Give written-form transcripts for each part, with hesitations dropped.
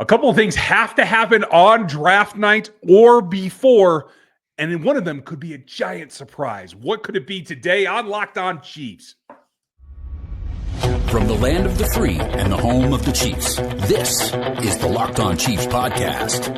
A couple of things have to happen on draft night or before, and then one of them could be a giant surprise. What could it be today on Locked On Chiefs? From the land of the free and the home of the Chiefs, this is the Locked On Chiefs podcast.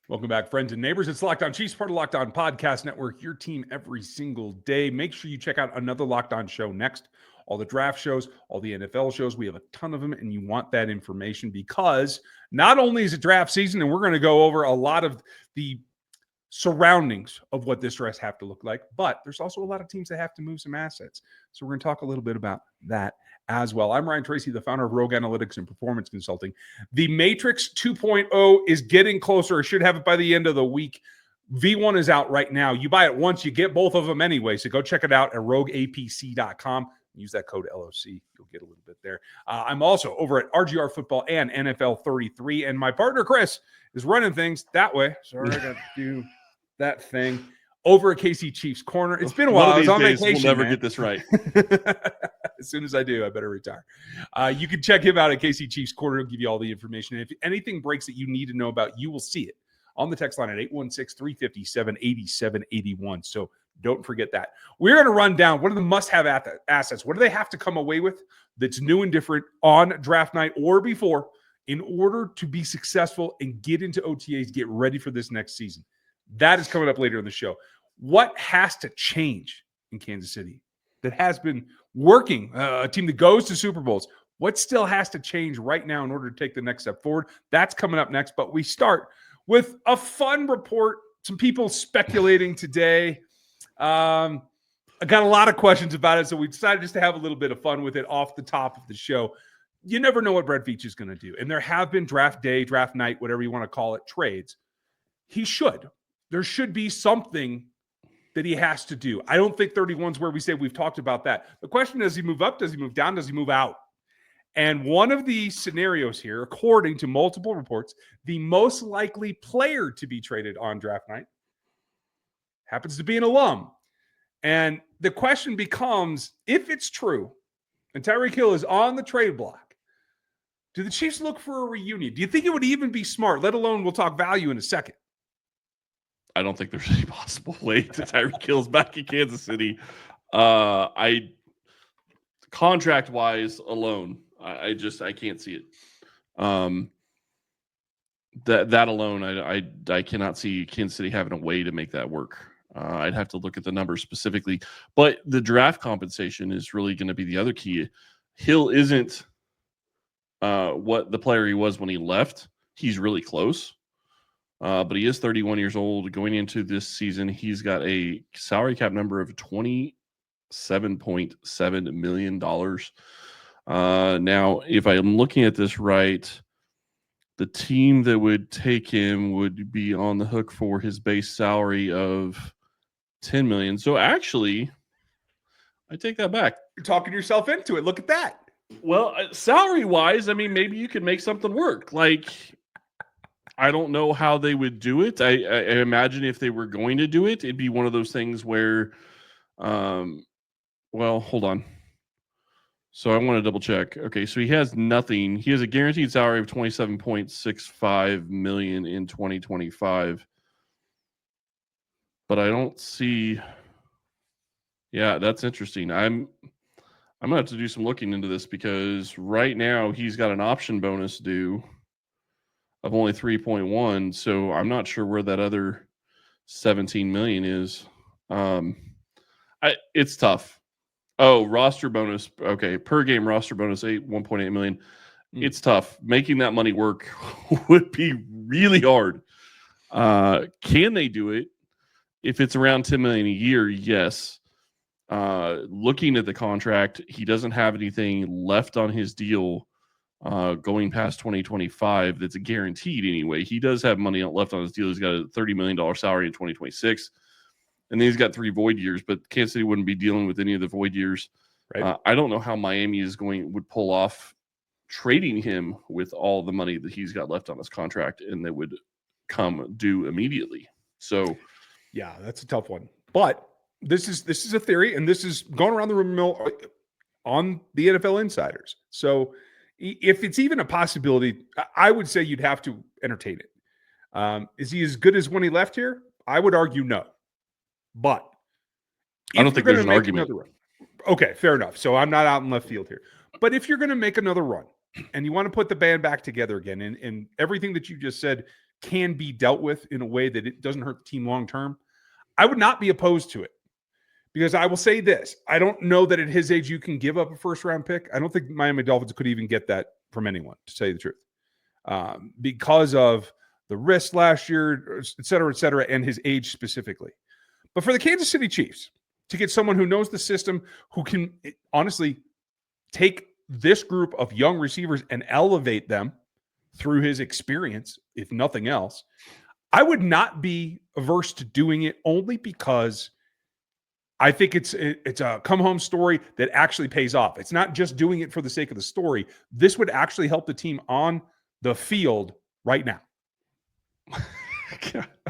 Welcome back, friends and neighbors. It's Locked On Chiefs, part of Locked On Podcast Network, your team every single day. Make sure you check out another Locked On show next. All the draft shows, all the NFL shows. We have a ton of them, and you want that information because not only is it draft season, and we're going to go over a lot of the surroundings of what this dress have to look like, but there's also a lot of teams that have to move some assets. So we're going to talk a little bit about that as well. I'm Ryan Tracy, the founder of Rogue Analytics and Performance Consulting. The Matrix 2.0 is getting closer. I should have it by the end of the week. V1 is out right now. You buy it once, you get both of them anyway. So go check it out at rogueapc.com. Use that code LOC. You'll get a little bit there. I'm also over at RGR Football and NFL 33. And my partner, Chris, is running things that way. Sorry, I got to do that thing over at KC Chiefs Corner. It's been a while. I was on vacation. We'll never get this right. As soon as I do, I better retire. You can check him out at KC Chiefs Corner. He'll give you all the information. And if anything breaks that you need to know about, you will see it on the text line at 816-357-8781. So don't forget that. We're going to run down what are the must-have assets. What do they have to come away with that's new and different on draft night or before in order to be successful and get into OTAs, get ready for this next season? That is coming up later in the show. What has to change in Kansas City that has been working, a team that goes to Super Bowls? What still has to change right now in order to take the next step forward? That's coming up next, but we start with a fun report. Some people speculating today. I got a lot of questions about it, so we decided just to have a little bit of fun with it off the top of the show. You never know what Brett Veach is going to do, and there have been draft day, draft night, whatever you want to call it, trades. He should. There should be something that he has to do. I don't think 31's where we say we've talked about that. The question is, does he move up? Does he move down? Does he move out? And one of the scenarios here, according to multiple reports, the most likely player to be traded on draft night happens to be an alum. And the question becomes, if it's true, and Tyreek Hill is on the trade block, do the Chiefs look for a reunion? Do you think it would even be smart, let alone we'll talk value in a second? I don't think there's any possible way that Tyreek Hill's back in Kansas City. Contract-wise alone, I can't see it. That alone, I cannot see Kansas City having a way to make that work. I'd have to look at the numbers specifically, but the draft compensation is really going to be the other key. Hill isn't what the player he was when he left. He's really close, but he is 31 years old. Going into this season, he's got a salary cap number of $27.7 million. Now, if I'm looking at this right, the team that would take him would be on the hook for his base salary of $10 million. So actually, I take that back. You're talking yourself into it. Look at that. Well, salary-wise, I mean, maybe you could make something work. Like, I don't know how they would do it. I imagine if they were going to do it, it'd be one of those things where, well, hold on. So I want to double check. Okay, so he has nothing. He has a guaranteed salary of $27.65 million in 2025. But I don't see. Yeah, that's interesting. I'm gonna have to do some looking into this because right now he's got an option bonus due of only 3.1. So I'm not sure where that other 17 million is. It's tough. Oh, roster bonus. Okay, per game roster bonus 1.8 million. It's tough. Making that money work would be really hard. Can they do it? If it's around $10 million a year, yes. Looking at the contract, he doesn't have anything left on his deal going past 2025 that's guaranteed anyway. He does have money left on his deal. He's got a $30 million salary in 2026. And then he's got 3 void years, but Kansas City wouldn't be dealing with any of the void years. Right. I don't know how Miami would pull off trading him with all the money that he's got left on his contract and that would come due immediately. So, yeah, that's a tough one. But this is a theory, and this is going around the room mill on the NFL insiders. So If it's even a possibility, I would say you'd have to entertain it. Is he as good as when he left here? I would argue no. But I don't think there's an argument. Okay, fair enough. So I'm not out in left field here. But if you're going to make another run and you want to put the band back together again, and everything that you just said can be dealt with in a way that it doesn't hurt the team long term, I would not be opposed to it. Because I will say this, I don't know that at his age you can give up a first-round pick. I don't think Miami Dolphins could even get that from anyone, to tell you the truth, because of the risk last year, et cetera, and his age specifically. But for the Kansas City Chiefs, to get someone who knows the system, who can honestly take this group of young receivers and elevate them through his experience, if nothing else, I would not be averse to doing it, only because I think it's a come home story that actually pays off. It's not just doing it for the sake of the story. This would actually help the team on the field right now.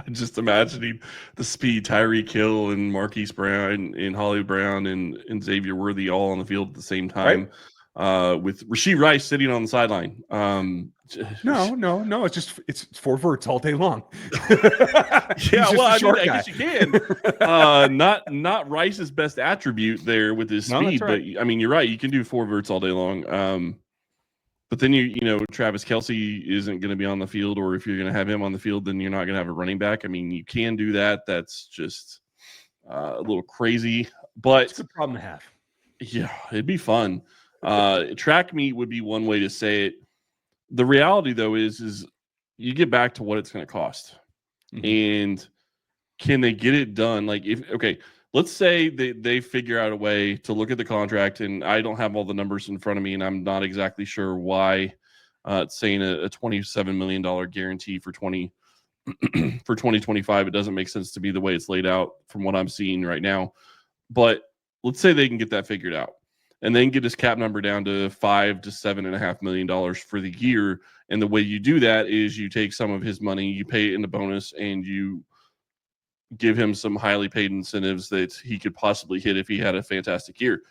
I'm just imagining the speed, Tyreek Hill and Marquise Brown and Hollywood Brown and Xavier Worthy all on the field at the same time, right? With Rashee Rice sitting on the sideline. No. It's four verts all day long. Yeah, well, I guess you can. Not Rice's best attribute there with his speed, right. But I mean, you're right. You can do four verts all day long. But then you know Travis Kelce isn't going to be on the field, or if you're going to have him on the field, then you're not going to have a running back. I mean, you can do that. That's just a little crazy, but it's a good problem to have. Yeah, it'd be fun. Track meet would be one way to say it. The reality, though, is you get back to what it's going to cost, and can they get it done? Like, let's say they figure out a way to look at the contract, and I don't have all the numbers in front of me, and I'm not exactly sure why it's saying a $27 million guarantee for 2025. It doesn't make sense to me the way it's laid out from what I'm seeing right now. But let's say they can get that figured out and then get his cap number down to $5 to $7.5 million for the year. And the way you do that is you take some of his money, you pay it in a bonus, and you give him some highly paid incentives that he could possibly hit if he had a fantastic year.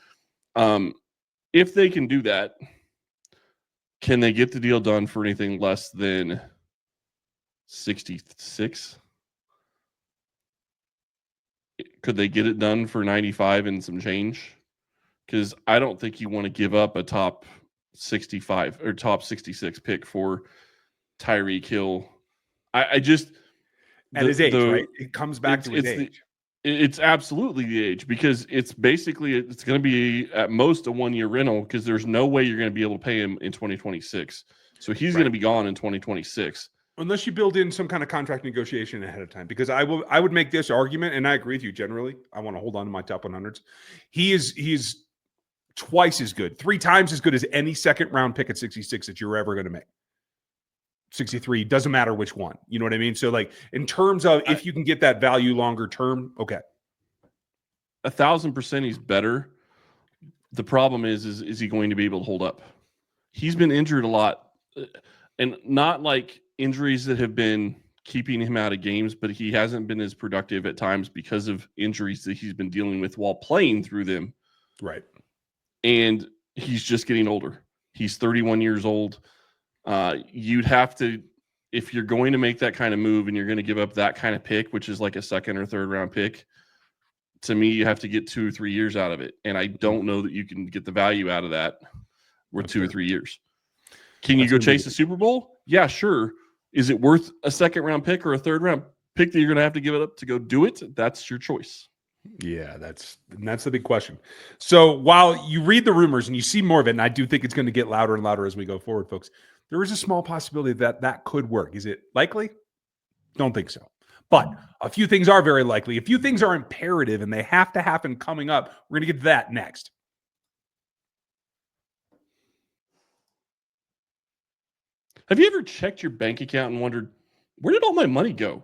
If they can do that, can they get the deal done for anything less than 66? Could they get it done for 95 and some change? Because I don't think you want to give up a top 65 or top 66 pick for Tyreek Hill. I just... At his age, right? It comes back to his age. It's absolutely the age, because it's going to be at most a 1-year rental, because there's no way you're going to be able to pay him in 2026. So he's going to be gone in 2026. Unless you build in some kind of contract negotiation ahead of time, because I would make this argument, and I agree with you generally. I want to hold on to my top 100s. He's twice as good, 3 times as good as any second round pick at 66 that you're ever going to make. 63, doesn't matter which one. You know what I mean? So, like, in terms of if you can get that value longer term, okay. 1,000% he's better. The problem is he going to be able to hold up? He's been injured a lot, and not like injuries that have been keeping him out of games, but he hasn't been as productive at times because of injuries that he's been dealing with while playing through them. Right. And he's just getting older. He's 31 years old. You'd have to, if you're going to make that kind of move and you're going to give up that kind of pick, which is like a second or third round pick, to me, you have to get 2 or 3 years out of it. And I don't know that you can get the value out of that with 2 or 3 years. Can you go chase a Super Bowl? Yeah, sure. Is it worth a second round pick or a third round pick that you're going to have to give it up to go do it? That's your choice. Yeah, that's the big question. So while you read the rumors and you see more of it, and I do think it's going to get louder and louder as we go forward, folks, there is a small possibility that could work. Is it likely? Don't think so. But a few things are very likely. A few things are imperative, and they have to happen coming up. We're going to get to that next. Have you ever checked your bank account and wondered, where did all my money go?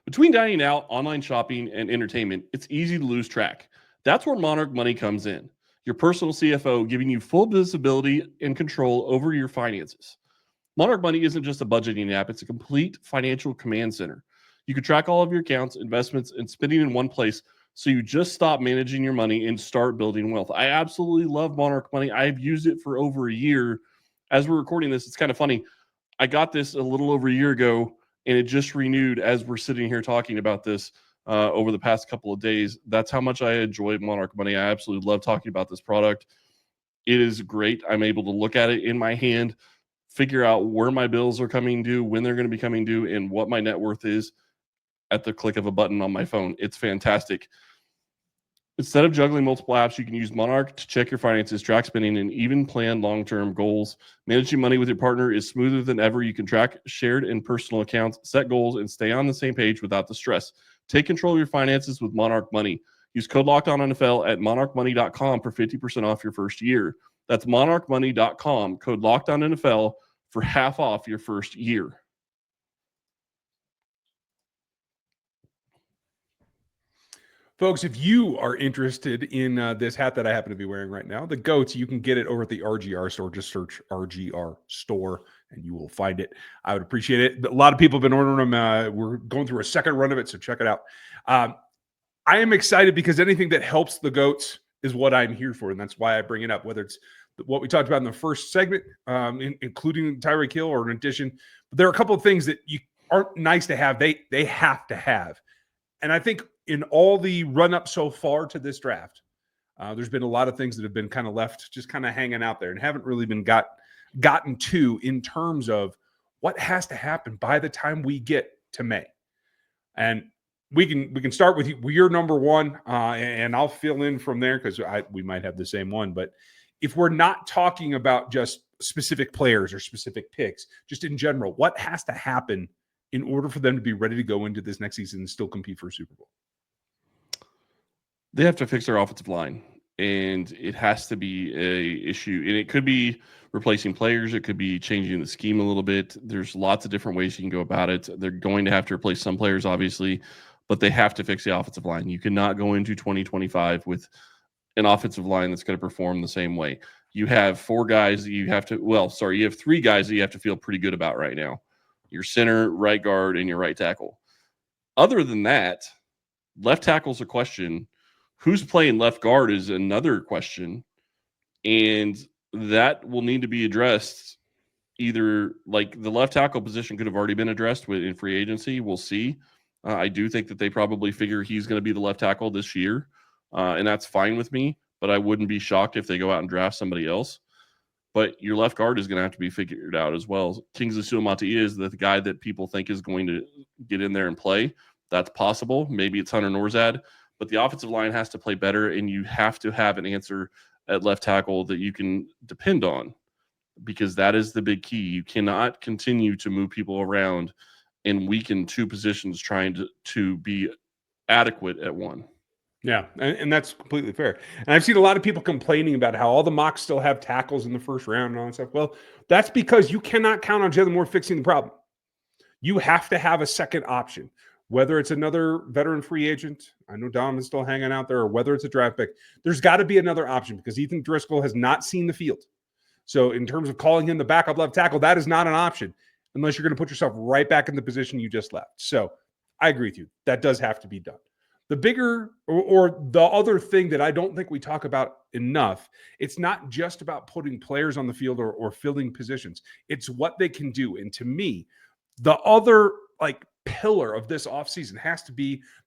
Between dining out, online shopping, and entertainment, it's easy to lose track. That's where Monarch Money comes in. Your personal CFO, giving you full visibility and control over your finances. Monarch Money isn't just a budgeting app, it's a complete financial command center. You can track all of your accounts, investments, and spending in one place, so you just stop managing your money and start building wealth. I absolutely love Monarch Money. I've used it for over a year. as we're recording this, it's kind of funny. I got this a little over a year ago, and it just renewed as we're sitting here talking about this over the past couple of days. That's how much I enjoy Monarch Money. I absolutely love talking about this product. It is great. I'm able to look at it in my hand, figure out where my bills are coming due, when they're going to be coming due, and what my net worth is at the click of a button on my phone. It's fantastic. Instead of juggling multiple apps, you can use Monarch to check your finances, track spending, and even plan long-term goals. Managing money with your partner is smoother than ever. You can track shared and personal accounts, set goals, and stay on the same page without the stress. Take control of your finances with Monarch Money. Use code LOCKEDONNFL at monarchmoney.com for 50% off your first year. That's monarchmoney.com, code LOCKEDONNFL for half off your first year. Folks, if you are interested in this hat that I happen to be wearing right now, the GOATs, you can get it over at the RGR store. Just search RGR store and you will find it. I would appreciate it. A lot of people have been ordering them. We're going through a second run of it, so check it out. I am excited because anything that helps the GOATs is what I'm here for, and that's why I bring it up, whether it's what we talked about in the first segment, including Tyreek Hill, or in addition. But there are a couple of things that you aren't nice to have. They have to have. And I think in all the run-up so far to this draft, there's been a lot of things that have been kind of left just kind of hanging out there and haven't really been gotten to in terms of what has to happen by the time we get to May. And we can start with your number one, and I'll fill in from there because we might have the same one. But if we're not talking about just specific players or specific picks, just in general, what has to happen in order for them to be ready to go into this next season and still compete for a Super Bowl? They have to fix their offensive line, and it has to be a issue. And it could be replacing players. It could be changing the scheme a little bit. There's lots of different ways you can go about it. They're going to have to replace some players, obviously, but they have to fix the offensive line. You cannot go into 2025 with an offensive line that's going to perform the same way. You have you have 3 guys that you have to feel pretty good about right now. Your center, right guard, and your right tackle. Other than that, left tackle's a question. Who's playing left guard is another question. And that will need to be addressed. Either like the left tackle position could have already been addressed in free agency. We'll see. I do think that they probably figure he's going to be the left tackle this year. And that's fine with me, but I wouldn't be shocked if they go out and draft somebody else. But your left guard is going to have to be figured out as well. Kingsley Suamataia is the guy that people think is going to get in there and play. That's possible. Maybe it's Hunter Norzad. But the offensive line has to play better, and you have to have an answer at left tackle that you can depend on, because that is the big key. You cannot continue to move people around and weaken 2 positions trying to be adequate at one. Yeah, and that's completely fair. And I've seen a lot of people complaining about how all the mocks still have tackles in the first round and all that stuff. Well, that's because you cannot count on Jalen Moore fixing the problem. You have to have a second option, whether it's another veteran free agent. I know Donovan's still hanging out there, or whether it's a draft pick. There's got to be another option because Ethan Driscoll has not seen the field. So in terms of calling him the backup left tackle, that is not an option unless you're going to put yourself right back in the position you just left. So I agree with you. That does have to be done. The bigger or the other thing that I don't think we talk about enough, it's not just about putting players on the field or filling positions. It's what they can do. And to me, the other pillar of this offseason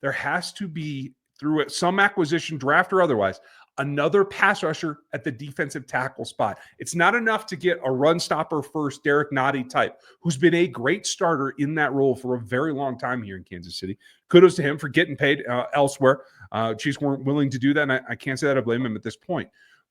there has to be through some acquisition, draft or otherwise, another pass rusher at the defensive tackle spot. It's not enough to get a run stopper first Derek Nottie type, who's been a great starter in that role for a very long time here in Kansas City. Kudos to him for getting paid elsewhere. Chiefs weren't willing to do that, and I can't say that I blame him at this point.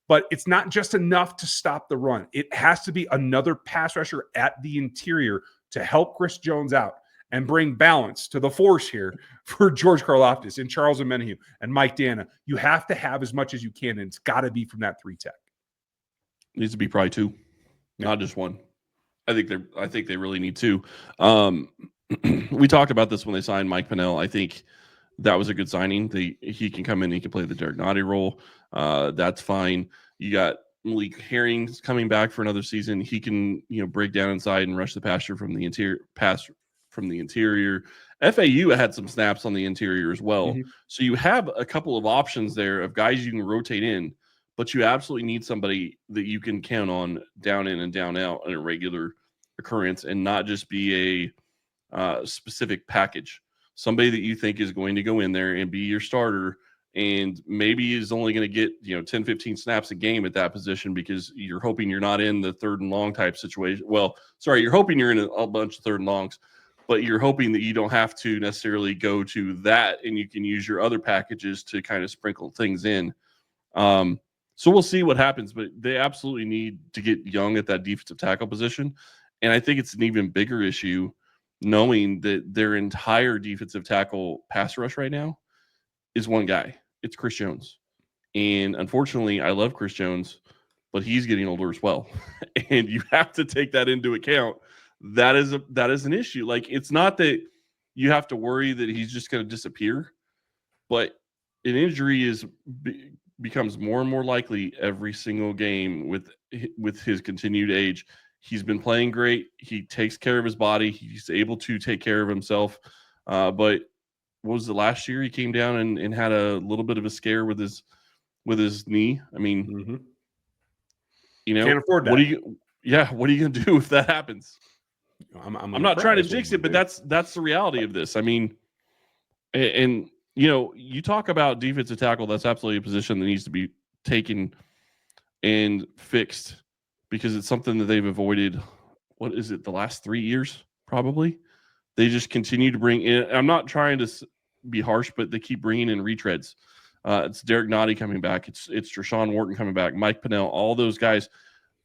But it's not just enough to stop the run. It has to be another pass rusher at the interior to help Chris Jones out and bring balance to the force here for George Karlaftis and Charles Omenihu and Mike Dana. You have to have as much as you can, and it's got to be from that 3 tech. Needs to be probably 2, not just 1. I think they really need 2. We talked about this when they signed Mike Pennell. I think that was a good signing. He can come in, he can play the Derek Nottie role. That's fine. You got Malik Herring coming back for another season. He can break down inside and rush the passer from the interior. FAU had some snaps on the interior as well. Mm-hmm. So you have a couple of options there of guys you can rotate in, but you absolutely need somebody that you can count on down in and down out on a regular occurrence and not just be a specific package. Somebody that you think is going to go in there and be your starter and maybe is only going to get 10, 15 snaps a game at that position because you're hoping you're not in the third and long type situation. Well, sorry, you're hoping you're in a bunch of third and longs, but you're hoping that you don't have to necessarily go to that and you can use your other packages to kind of sprinkle things in. So we'll see what happens, but they absolutely need to get young at that defensive tackle position. And I think it's an even bigger issue knowing that their entire defensive tackle pass rush right now is one guy. It's Chris Jones. And unfortunately, I love Chris Jones, but he's getting older as well. And you have to take that into account. That is an issue. Like, it's not that you have to worry that he's just going to disappear, but an injury becomes more and more likely every single game with his continued age. He's been playing great. He takes care of his body. He's able to take care of himself. But what was the last year? He came down and had a little bit of a scare with his knee. I mean, can't afford that. What are you going to do if that happens? I'm not trying to jinx it, but that's the reality of this. I mean, and you talk about defensive tackle. That's absolutely a position that needs to be taken and fixed because it's something that they've avoided. What is it? The last 3 years, probably. They just continue to bring in. I'm not trying to be harsh, but they keep bringing in retreads. It's Derek Nottie coming back. It's Treshaun Wharton coming back. Mike Pennell. All those guys.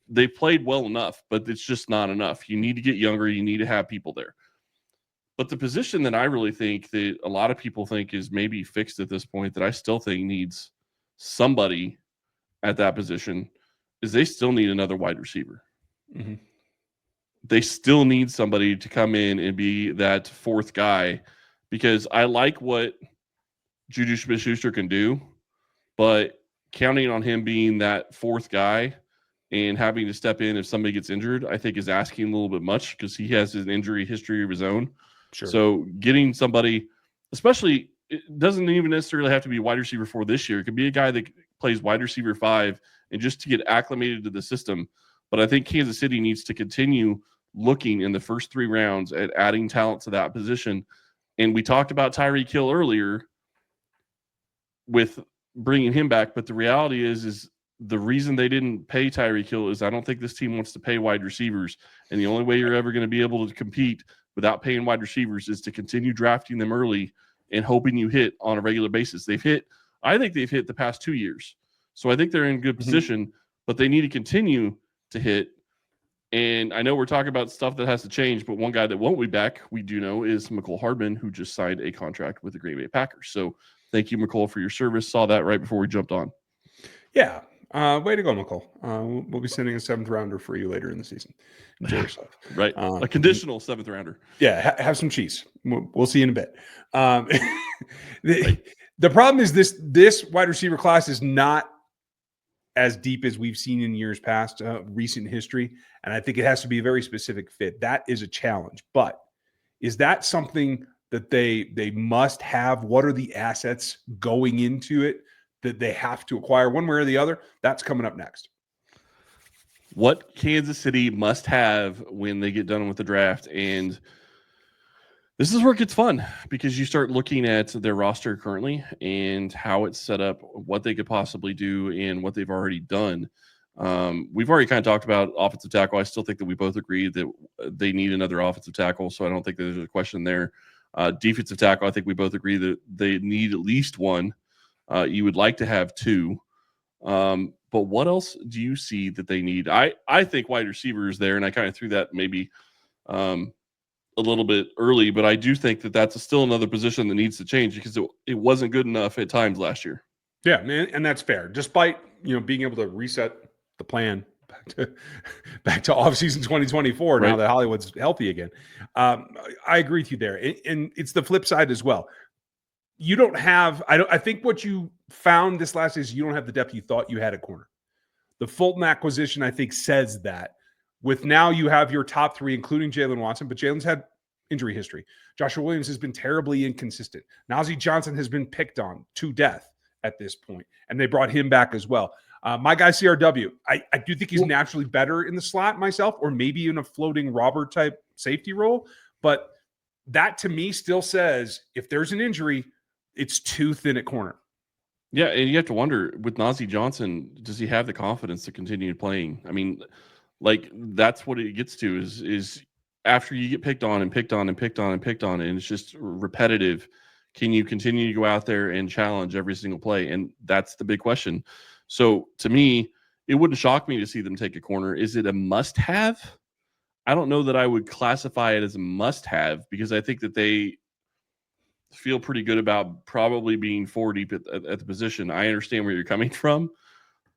They played well enough, but it's just not enough. You need to get younger. You need to have people there. But the position that I really think that a lot of people think is maybe fixed at this point that I still think needs somebody at that position is they still need another wide receiver. Mm-hmm. They still need somebody to come in and be that fourth guy because I like what JuJu Smith-Schuster can do, but counting on him being that fourth guy and having to step in if somebody gets injured, I think is asking a little bit much because he has an injury history of his own. Sure. So getting somebody, especially, it doesn't even necessarily have to be wide receiver 4 this year. It could be a guy that plays wide receiver 5 and just to get acclimated to the system. But I think Kansas City needs to continue looking in the first 3 rounds at adding talent to that position. And we talked about Tyreek Hill earlier with bringing him back. But the reality is the reason they didn't pay Tyreek Hill is I don't think this team wants to pay wide receivers. And the only way you're ever going to be able to compete without paying wide receivers is to continue drafting them early and hoping you hit on a regular basis. I think they've hit the past 2 years. So I think they're in good position, but they need to continue to hit. And I know we're talking about stuff that has to change, but one guy that won't be back, we do know, is Mecole Hardman, who just signed a contract with the Green Bay Packers. So thank you, Mecole, for your service. Saw that right before we jumped on. Yeah. Way to go, Mecole. We'll be sending a 7th rounder for you later in the season. Enjoy yourself. Right. A conditional 7th rounder. Yeah. Have some cheese. We'll see you in a bit. The problem is this wide receiver class is not as deep as we've seen in years past, recent history. And I think it has to be a very specific fit. That is a challenge. But is that something that they must have? What are the assets going into it that they have to acquire one way or the other? That's coming up next. What Kansas City must have when they get done with the draft. And this is where it gets fun because you start looking at their roster currently and how it's set up, what they could possibly do and what they've already done. We've already kind of talked about offensive tackle. I still think that we both agree that they need another offensive tackle. So I don't think there's a question there. Defensive tackle, I think we both agree that they need at least one. You would like to have 2. But what else do you see that they need? I think wide receiver is there, and I kind of threw that maybe a little bit early, but I do think that that's still another position that needs to change because it wasn't good enough at times last year. Yeah, and that's fair. Despite being able to reset the plan back to offseason 2024 now that Hollywood's healthy again. I agree with you there, and it's the flip side as well. You don't have. I think what you found this last is you don't have the depth you thought you had at corner. The Fulton acquisition, I think, says that. With now you have your top 3, including Jalen Watson, but Jalen's had injury history. Joshua Williams has been terribly inconsistent. Nazeeh Johnson has been picked on to death at this point, and they brought him back as well. My guy CRW, I do think he's naturally better in the slot myself, or maybe in a floating robber type safety role. But that to me still says if there's an injury, it's too thin at corner. Yeah, and you have to wonder with Najee Johnson, does he have the confidence to continue playing? I mean, like that's what it gets to is after you get picked on and picked on and picked on and picked on, and it's just repetitive. Can you continue to go out there and challenge every single play? And that's the big question. So to me, it wouldn't shock me to see them take a corner. Is it a must-have? I don't know that I would classify it as a must-have because I think that they feel pretty good about probably being 4 deep at the position. I understand where you're coming from,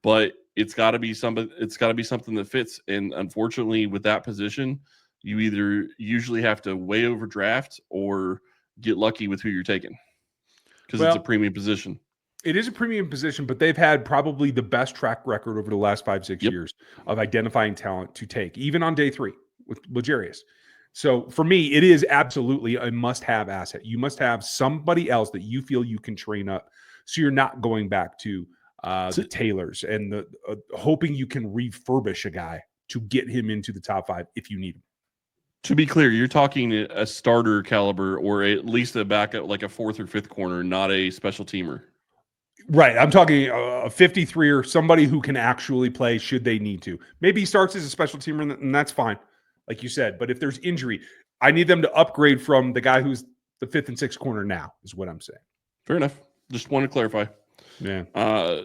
but it's got to be something. It's got to be something that fits. And unfortunately, with that position, you either usually have to way overdraft or get lucky with who you're taking because it's a premium position. It is a premium position, but they've had probably the best track record over the last 5-6 years of identifying talent to take, even on day 3 with L'Jarius. So for me, it is absolutely a must-have asset. You must have somebody else that you feel you can train up, so you're not going back to the Taylors and the hoping you can refurbish a guy to get him into the top 5 if you need him. To be clear, you're talking a starter caliber or at least a backup, like a 4th or 5th corner, not a special teamer. Right. I'm talking a 53er, somebody who can actually play should they need to. Maybe he starts as a special teamer, and that's fine, like you said. But if there's injury, I need them to upgrade from the guy who's the 5th and 6th corner now, is what I'm saying. Fair enough. Just want to clarify. Yeah.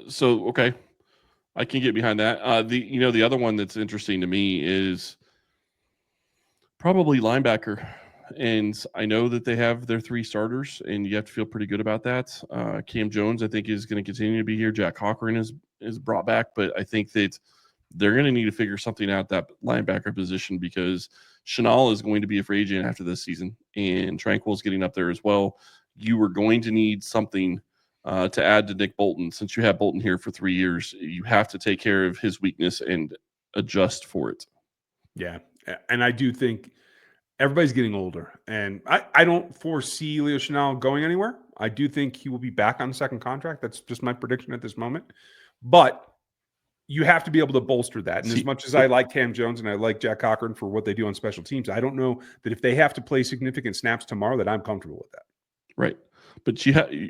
So, okay. I can get behind that. The other one that's interesting to me is probably linebacker. And I know that they have their 3 starters, and you have to feel pretty good about that. Cam Jones, I think, is going to continue to be here. Jack Cochran is brought back, but I think that they're going to need to figure something out that linebacker position because Chenal is going to be a free agent after this season, and Tranquil's getting up there as well. You are going to need something to add to Nick Bolton. Since you have Bolton here for 3 years, you have to take care of his weakness and adjust for it. Yeah, and I do think everybody's getting older, and I don't foresee Leo Chenal going anywhere. I do think he will be back on the second contract. That's just my prediction at this moment. But you have to be able to bolster that. And as much as I like Cam Jones and I like Jack Cochran for what they do on special teams, I don't know that if they have to play significant snaps tomorrow that I'm comfortable with that. Right. But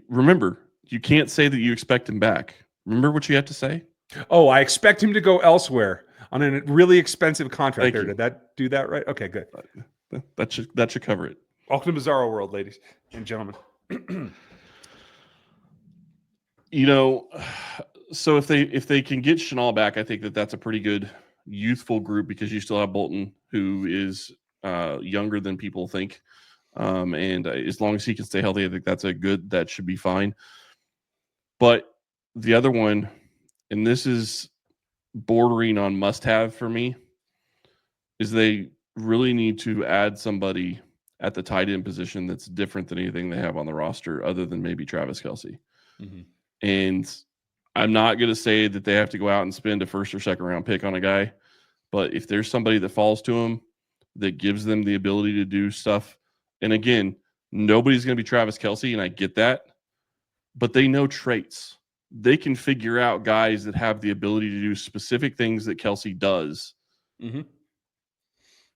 remember, you can't say that you expect him back. Remember what you have to say? Oh, I expect him to go elsewhere on a really expensive contract. Did that do that right? Okay, good. That should cover it. Welcome to Bizarro World, ladies and gentlemen. So if they can get Chenal back, I think that's a pretty good youthful group because you still have Bolton, who is younger than people think. And as long as he can stay healthy, I think that should be fine. But the other one, and this is bordering on must-have for me, is they really need to add somebody at the tight end position that's different than anything they have on the roster other than maybe Travis Kelce. Mm-hmm. And I'm not going to say that they have to go out and spend a 1st or 2nd round pick on a guy, but if there's somebody that falls to them that gives them the ability to do stuff, and again, nobody's going to be Travis Kelce, and I get that, but they know traits. They can figure out guys that have the ability to do specific things that Kelce does. Mm-hmm.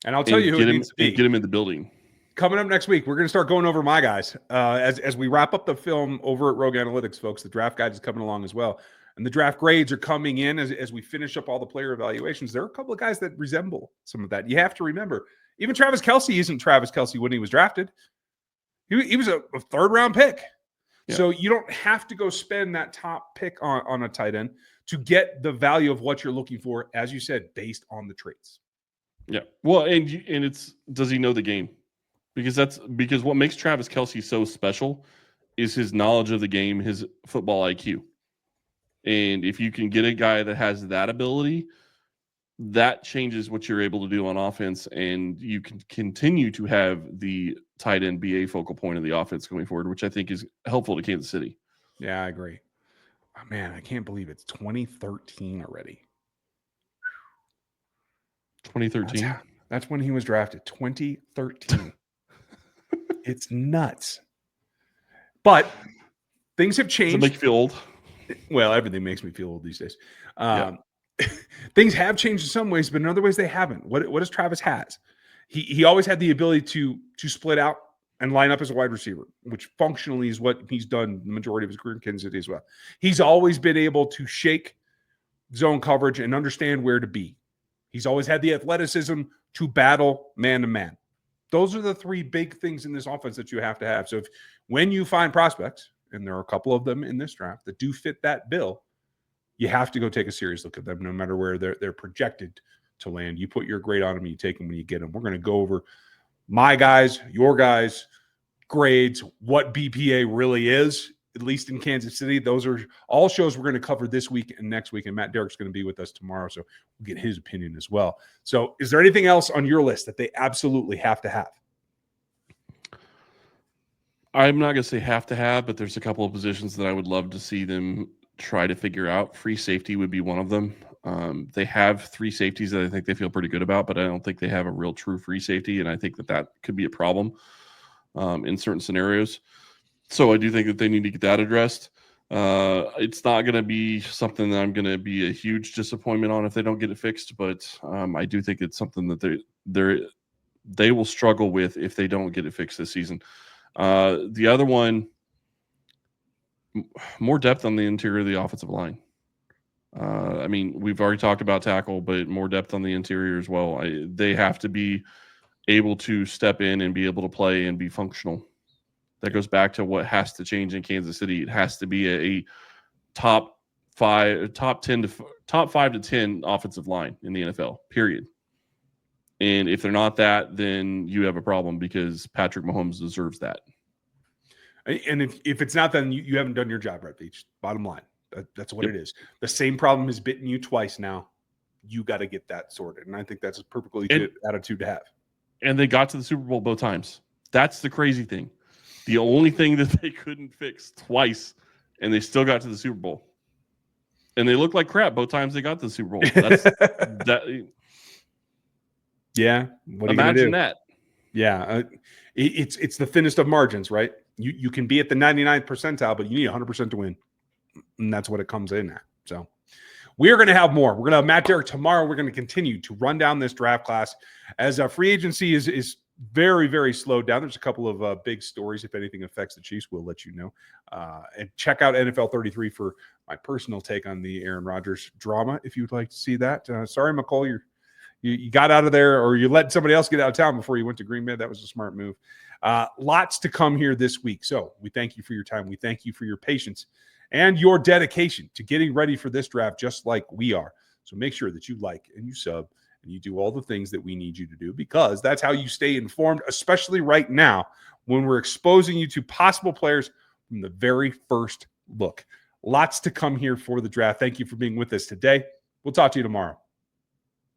And I'll tell you who it needs to be. Get him in the building. Coming up next week, we're going to start going over my guys. As we wrap up the film over at Rogue Analytics, folks, the draft guide is coming along as well. And the draft grades are coming in as we finish up all the player evaluations. There are a couple of guys that resemble some of that. You have to remember, even Travis Kelce isn't Travis Kelce when he was drafted. He was a 3rd round pick. Yeah. So you don't have to go spend that top pick on a tight end to get the value of what you're looking for, as you said, based on the traits. Yeah. Well, and it's, does he know the game? Because what makes Travis Kelce so special is his knowledge of the game, his football IQ. And if you can get a guy that has that ability, that changes what you're able to do on offense, and you can continue to have the tight end be a focal point of the offense going forward, which I think is helpful to Kansas City. Yeah, I agree. Oh, man, I can't believe it's 2013 already. 2013? That's when he was drafted, 2013. It's nuts. But things have changed. Does it make you feel old? Well, everything makes me feel old these days. Yeah. Things have changed in some ways, but in other ways they haven't. What does Travis has? He always had the ability to split out and line up as a wide receiver, which functionally is what he's done the majority of his career in Kansas City as well. He's always been able to shake zone coverage and understand where to be. He's always had the athleticism to battle man-to-man. Those are the three big things in this offense that you have to have. So when you find prospects, and there are a couple of them in this draft that do fit that bill, you have to go take a serious look at them no matter where they're projected to land. You put your grade on them, you take them when you get them. We're going to go over my guys, your guys, grades, what BPA really is, at least in Kansas City. Those are all shows we're going to cover this week and next week, and Matt Derrick's going to be with us tomorrow, so we'll get his opinion as well. So is there anything else on your list that they absolutely have to have? I'm not going to say have to have, but there's a couple of positions that I would love to see them try to figure out. Free safety would be one of them. They have three safeties that I think they feel pretty good about, but I don't think they have a real true free safety, and I think that could be a problem in certain scenarios. So I do think that they need to get that addressed. It's not going to be something that I'm going to be a huge disappointment on if they don't get it fixed, but I do think it's something that they will struggle with if they don't get it fixed this season. The other one, more depth on the interior of the offensive line. I mean, we've already talked about tackle, but more depth on the interior as well. They have to be able to step in and be able to play and be functional. That goes back to what has to change in Kansas City. It has to be a top 5 to 10 offensive line in the NFL, period. And if they're not that, then you have a problem because Patrick Mahomes deserves that. And if it's not, then you haven't done your job right, Veach. Bottom line. That's what it is. The same problem has bitten you twice now. You got to get that sorted. And I think that's a perfectly good attitude to have. And they got to the Super Bowl both times. That's the crazy thing. The only thing that they couldn't fix twice, and they still got to the Super Bowl. And they looked like crap both times they got to the Super Bowl. Yeah. Imagine that. Yeah. It's the thinnest of margins, right? You can be at the 99th percentile, but you need 100% to win. And that's what it comes in at. So we're going to have more. We're going to have Matt Derrick tomorrow. We're going to continue to run down this draft class as free agency is very, very slowed down. There's a couple of big stories. If anything affects the Chiefs, we'll let you know. And check out NFL 33 for my personal take on the Aaron Rodgers drama, if you'd like to see that. Sorry, Mecole, you got out of there, or you let somebody else get out of town before you went to Green Bay. That was a smart move. Lots to come here this week. So we thank you for your time. We thank you for your patience and your dedication to getting ready for this draft, just like we are. So make sure that you like and you sub and you do all the things that we need you to do, because that's how you stay informed, especially right now when we're exposing you to possible players from the very first look. Lots to come here for the draft. Thank you for being with us today. We'll talk to you tomorrow.